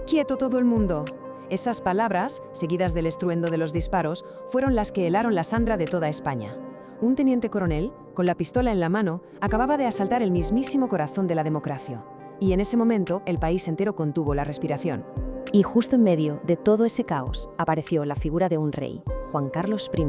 ¡Quieto todo el mundo! Esas palabras, seguidas del estruendo de los disparos, fueron las que helaron la sangre de toda España. Un teniente coronel, con la pistola en la mano, acababa de asaltar el mismísimo corazón de la democracia. Y en ese momento, el país entero contuvo la respiración. Y justo en medio de todo ese caos apareció la figura de un rey, Juan Carlos I.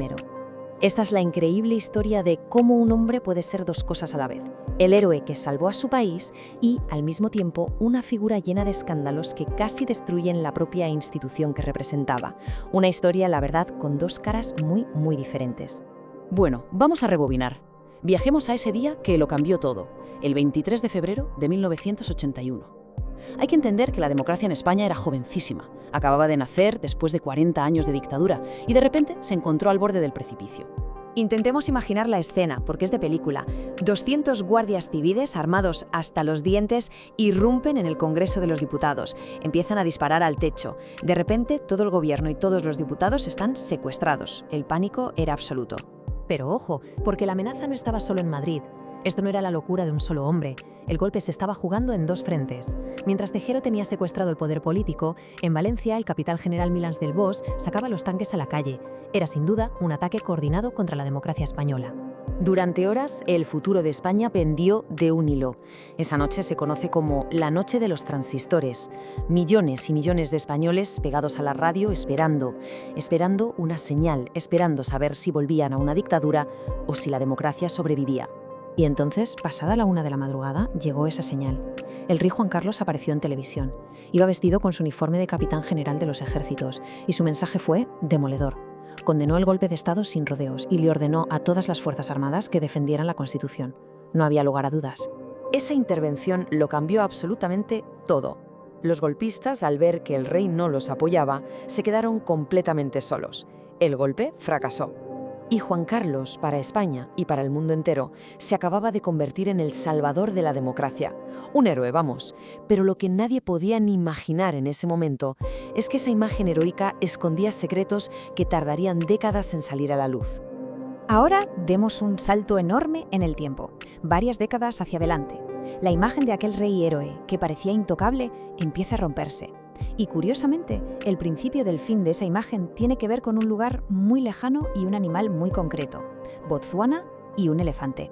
Esta es la increíble historia de cómo un hombre puede ser dos cosas a la vez: el héroe que salvó a su país y, al mismo tiempo, una figura llena de escándalos que casi destruyen la propia institución que representaba. Una historia, la verdad, con dos caras muy diferentes. Bueno, vamos a rebobinar. Viajemos a ese día que lo cambió todo, el 23 de febrero de 1981. Hay que entender que la democracia en España era jovencísima. Acababa de nacer después de 40 años de dictadura y de repente se encontró al borde del precipicio. Intentemos imaginar la escena, porque es de película. 200 guardias civiles, armados hasta los dientes, irrumpen en el Congreso de los Diputados. Empiezan a disparar al techo. De repente, todo el gobierno y todos los diputados están secuestrados. El pánico era absoluto. Pero ojo, porque la amenaza no estaba solo en Madrid. Esto no era la locura de un solo hombre. El golpe se estaba jugando en dos frentes. Mientras Tejero tenía secuestrado el poder político, en Valencia el capitán general Milans del Bosch sacaba los tanques a la calle. Era sin duda un ataque coordinado contra la democracia española. Durante horas, el futuro de España pendió de un hilo. Esa noche se conoce como la noche de los transistores. Millones y millones de españoles pegados a la radio esperando una señal, esperando saber si volvían a una dictadura o si la democracia sobrevivía. Y entonces, pasada la 1 de la madrugada, llegó esa señal. El rey Juan Carlos apareció en televisión. Iba vestido con su uniforme de capitán general de los ejércitos, y su mensaje fue demoledor. Condenó el golpe de Estado sin rodeos y le ordenó a todas las Fuerzas Armadas que defendieran la Constitución. No había lugar a dudas. Esa intervención lo cambió absolutamente todo. Los golpistas, al ver que el rey no los apoyaba, se quedaron completamente solos. El golpe fracasó. Y Juan Carlos, para España y para el mundo entero, se acababa de convertir en el salvador de la democracia. Un héroe, vamos. Pero lo que nadie podía ni imaginar en ese momento es que esa imagen heroica escondía secretos que tardarían décadas en salir a la luz. Ahora demos un salto enorme en el tiempo, varias décadas hacia adelante. La imagen de aquel rey héroe, que parecía intocable, empieza a romperse. Y curiosamente, el principio del fin de esa imagen tiene que ver con un lugar muy lejano y un animal muy concreto: Botsuana y un elefante.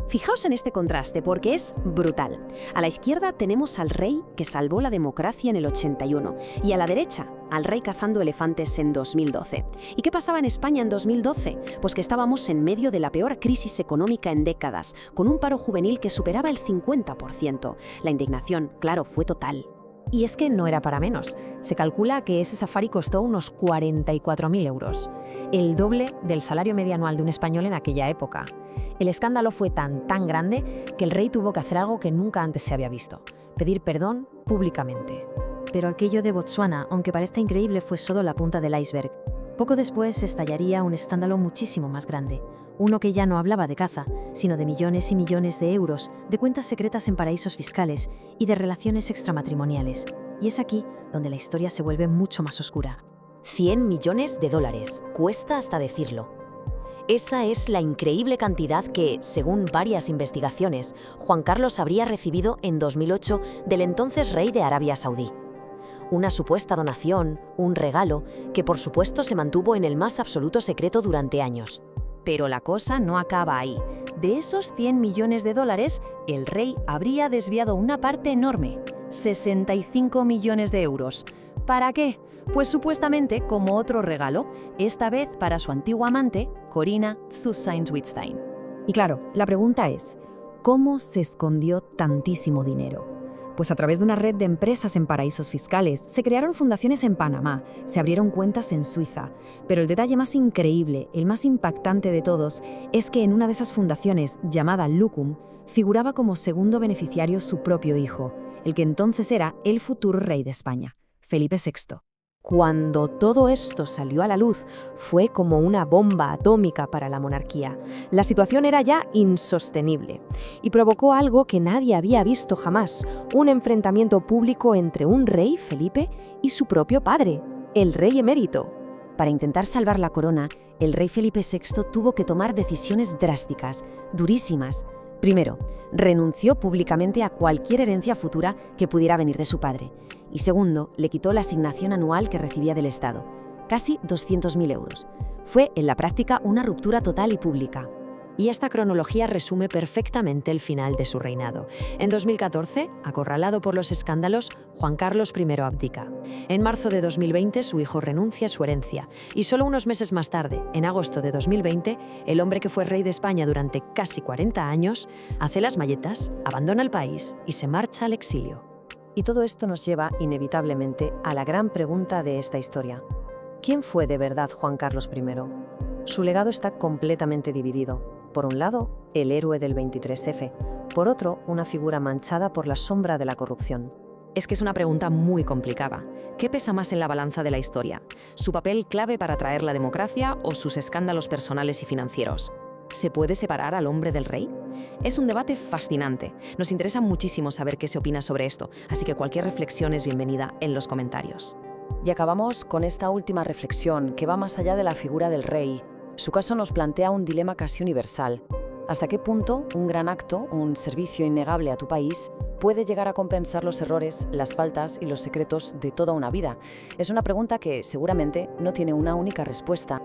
Fijaos en este contraste porque es brutal. A la izquierda tenemos al rey que salvó la democracia en el 81 y a la derecha al rey cazando elefantes en 2012. ¿Y qué pasaba en España en 2012? Pues que estábamos en medio de la peor crisis económica en décadas, con un paro juvenil que superaba el 50%. La indignación, claro, fue total. Y es que no era para menos. Se calcula que ese safari costó unos 44.000 euros, el doble del salario medio anual de un español en aquella época. El escándalo fue tan grande que el rey tuvo que hacer algo que nunca antes se había visto: pedir perdón públicamente. Pero aquello de Botsuana, aunque parezca increíble, fue solo la punta del iceberg. Poco después estallaría un escándalo muchísimo más grande, uno que ya no hablaba de caza, sino de millones y millones de euros, de cuentas secretas en paraísos fiscales y de relaciones extramatrimoniales. Y es aquí donde la historia se vuelve mucho más oscura. 100 millones de dólares, cuesta hasta decirlo. Esa es la increíble cantidad que, según varias investigaciones, Juan Carlos habría recibido en 2008 del entonces rey de Arabia Saudí. Una supuesta donación, un regalo, que por supuesto se mantuvo en el más absoluto secreto durante años. Pero la cosa no acaba ahí. De esos 100 millones de dólares, el rey habría desviado una parte enorme, 65 millones de euros. ¿Para qué? Pues supuestamente como otro regalo, esta vez para su antigua amante, Corinna Zuzanz-Wittstein. Y claro, la pregunta es, ¿cómo se escondió tantísimo dinero? Pues a través de una red de empresas en paraísos fiscales, se crearon fundaciones en Panamá, se abrieron cuentas en Suiza. Pero el detalle más increíble, el más impactante de todos, es que en una de esas fundaciones, llamada Lucum, figuraba como segundo beneficiario su propio hijo, el que entonces era el futuro rey de España, Felipe VI. Cuando todo esto salió a la luz, fue como una bomba atómica para la monarquía. La situación era ya insostenible y provocó algo que nadie había visto jamás: un enfrentamiento público entre un rey, Felipe, y su propio padre, el rey emérito. Para intentar salvar la corona, el rey Felipe VI tuvo que tomar decisiones drásticas, durísimas, Primero, renunció públicamente a cualquier herencia futura que pudiera venir de su padre. Y segundo, le quitó la asignación anual que recibía del Estado, casi 200.000 euros. Fue, en la práctica, una ruptura total y pública. Y esta cronología resume perfectamente el final de su reinado. En 2014, acorralado por los escándalos, Juan Carlos I abdica. En marzo de 2020, su hijo renuncia a su herencia. Y solo unos meses más tarde, en agosto de 2020, el hombre que fue rey de España durante casi 40 años, hace las maletas, abandona el país y se marcha al exilio. Y todo esto nos lleva, inevitablemente, a la gran pregunta de esta historia. ¿Quién fue de verdad Juan Carlos I? Su legado está completamente dividido. Por un lado, el héroe del 23F. Por otro, una figura manchada por la sombra de la corrupción. Es que es una pregunta muy complicada. ¿Qué pesa más en la balanza de la historia? ¿Su papel clave para traer la democracia o sus escándalos personales y financieros? ¿Se puede separar al hombre del rey? Es un debate fascinante. Nos interesa muchísimo saber qué se opina sobre esto, así que cualquier reflexión es bienvenida en los comentarios. Y acabamos con esta última reflexión que va más allá de la figura del rey. Su caso nos plantea un dilema casi universal. ¿Hasta qué punto un gran acto, un servicio innegable a tu país, puede llegar a compensar los errores, las faltas y los secretos de toda una vida? Es una pregunta que seguramente no tiene una única respuesta.